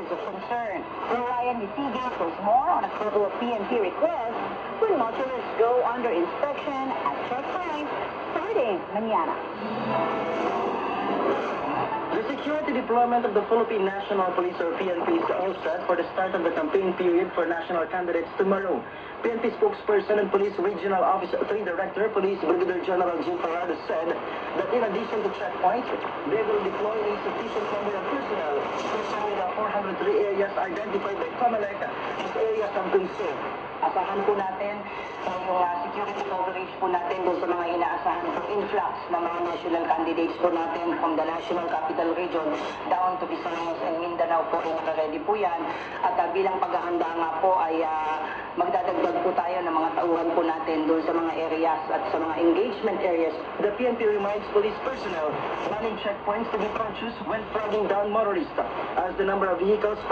areas of concern. Ryan Hisiga shows more on a couple of PNP requests when motorists go under inspection at checkpoints starting mañana. The security deployment of the Philippine National Police or PNP is all set for the start of the campaign period for national candidates tomorrow. PNP spokesperson and Police Regional Office 3 Director, Police Brigadier General Jim Parado said that in addition to checkpoints, they will deploy a sufficient number of personnel to the 403 areas identified by COMELEC as areas of concern. Asahan po natin yung security coverage po natin doon sa mga inaasahan ng influx ng mga national candidates po natin from the National Capital Region down to Visayas and Mindanao po rin naka-ready po yan. At bilang paghahanda nga po ay magdadagdag po tayo ng mga tauhan po natin doon sa mga areas at sa mga engagement areas. The PNP reminds police personnel running checkpoints to be conscious when flagging down motorists as the number of vehicles